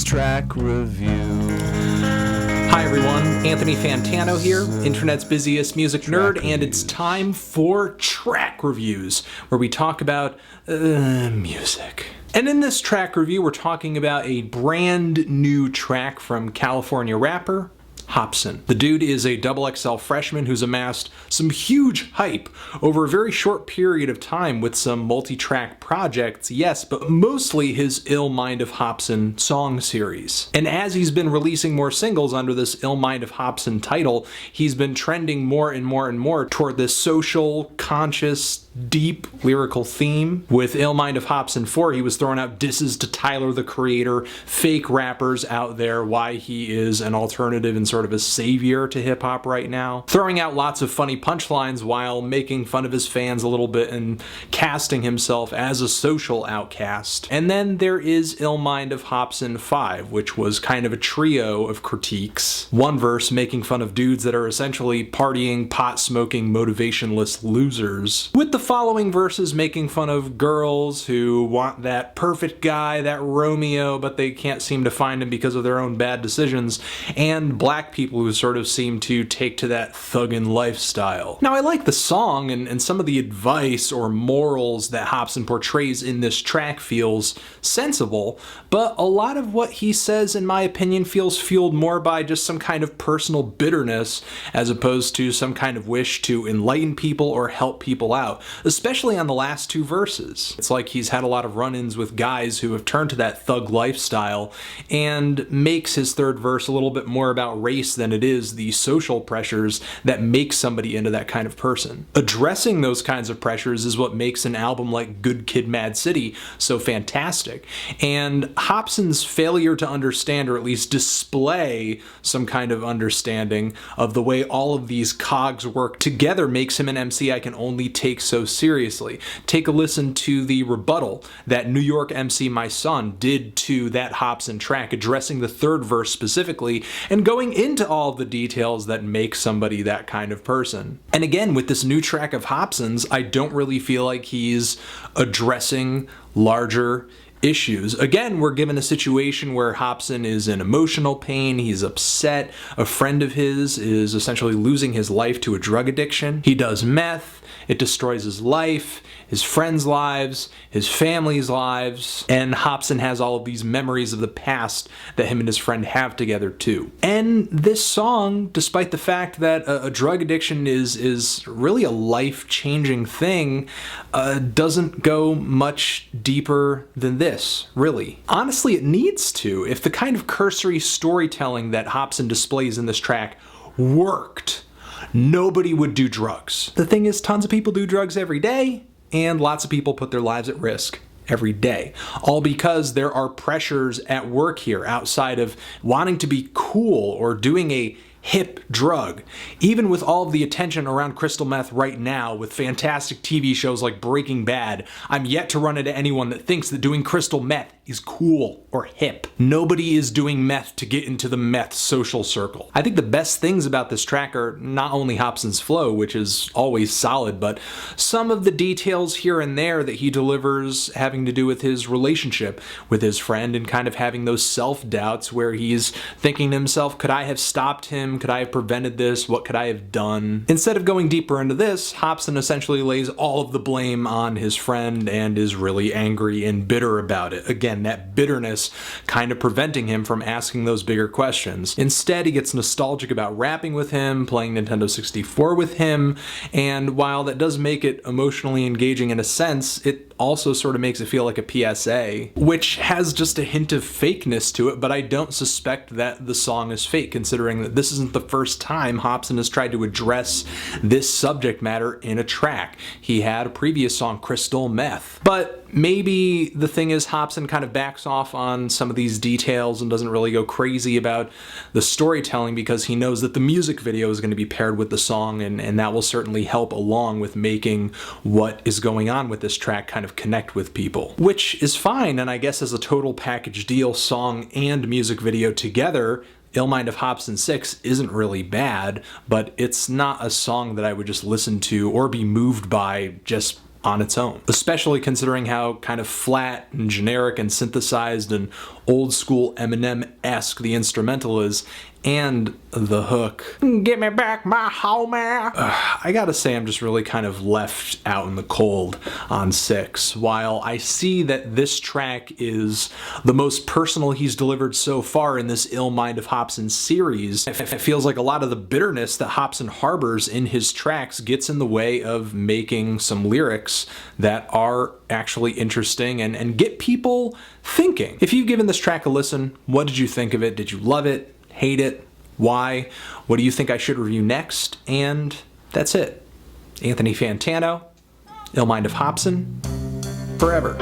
track review. Hi everyone, Anthony Fantano here, internet's busiest music nerd, and it's time for track reviews, where we talk about music. And in this track review, we're talking about a brand new track from California rapper Hopsin. The dude is a XXL freshman who's amassed some huge hype over a very short period of time with some multi-track projects, yes, but mostly his Ill Mind of Hopsin song series. And as he's been releasing more singles under this Ill Mind of Hopsin title, he's been trending more and more and more toward this social, conscious, deep lyrical theme. With Ill Mind of Hopsin 4, he was throwing out disses to Tyler the Creator, fake rappers out there, why he is an alternative and sort of a savior to hip-hop right now, throwing out lots of funny punchlines while making fun of his fans a little bit and casting himself as a social outcast. And then there is Ill Mind of Hopsin 5, which was kind of a trio of critiques. One verse making fun of dudes that are essentially partying, pot-smoking, motivationless losers, with the following verses making fun of girls who want that perfect guy, that Romeo, but they can't seem to find him because of their own bad decisions, and black people who sort of seem to take to that thuggin' lifestyle. Now, I like the song, and some of the advice or morals that Hopsin portrays in this track feels sensible, but a lot of what he says, in my opinion, feels fueled more by just some kind of personal bitterness as opposed to some kind of wish to enlighten people or help people out, especially on the last two verses. It's like he's had a lot of run-ins with guys who have turned to that thug lifestyle, and makes his third verse a little bit more about race than it is the social pressures that make somebody into that kind of person. Addressing those kinds of pressures is what makes an album like Good Kid, Mad City so fantastic. And Hopsin's failure to understand, or at least display some kind of understanding of the way all of these cogs work together, makes him an MC I can only take so seriously. Take a listen to the rebuttal that New York MC My Son did to that Hopsin track, addressing the third verse specifically, and going into all the details that make somebody that kind of person. And again, with this new track of Hopsin's, I don't really feel like he's addressing larger issues. Again, we're given a situation where Hopsin is in emotional pain, he's upset, a friend of his is essentially losing his life to a drug addiction, he does meth, it destroys his life, his friends' lives, his family's lives, and Hopsin has all of these memories of the past that him and his friend have together too. And this song, despite the fact that a drug addiction is really a life-changing thing, doesn't go much deeper than this, really. Honestly, it needs to. If the kind of cursory storytelling that Hopsin displays in this track worked, nobody would do drugs. The thing is, tons of people do drugs every day, and lots of people put their lives at risk every day. All because there are pressures at work here outside of wanting to be cool or doing a hip drug. Even with all of the attention around crystal meth right now, with fantastic TV shows like Breaking Bad, I'm yet to run into anyone that thinks that doing crystal meth is cool or hip. Nobody is doing meth to get into the meth social circle. I think the best things about this track are not only Hopsin's flow, which is always solid, but some of the details here and there that he delivers having to do with his relationship with his friend, and kind of having those self-doubts where he's thinking to himself, could I have stopped him? Could I have prevented this? What could I have done? Instead of going deeper into this, Hopsin essentially lays all of the blame on his friend and is really angry and bitter about it. Again, that bitterness kind of preventing him from asking those bigger questions. Instead, he gets nostalgic about rapping with him, playing Nintendo 64 with him, and while that does make it emotionally engaging in a sense, it also sort of makes it feel like a PSA, which has just a hint of fakeness to it, but I don't suspect that the song is fake, considering that this isn't the first time Hopsin has tried to address this subject matter in a track. He had a previous song, Crystal Meth. But maybe the thing is, Hopsin kind of backs off on some of these details and doesn't really go crazy about the storytelling because he knows that the music video is going to be paired with the song, and that will certainly help along with making what is going on with this track kind of connect with people. Which is fine, and I guess as a total package deal, song and music video together, Ill Mind of Hopsin 6 isn't really bad, but it's not a song that I would just listen to or be moved by just on its own, especially considering how kind of flat and generic and synthesized and old school Eminem-esque the instrumental is, and the hook, "Give me back my homie." I gotta say, I'm just really kind of left out in the cold on 6. While I see that this track is the most personal he's delivered so far in this Ill Mind of Hopsin series, it feels like a lot of the bitterness that Hopsin harbors in his tracks gets in the way of making some lyrics that are actually interesting and get people thinking. If you've given this track a listen, what did you think of it? Did you love it? Hate it? Why? What do you think I should review next? And that's it. Anthony Fantano, Ill Mind of Hopsin, forever.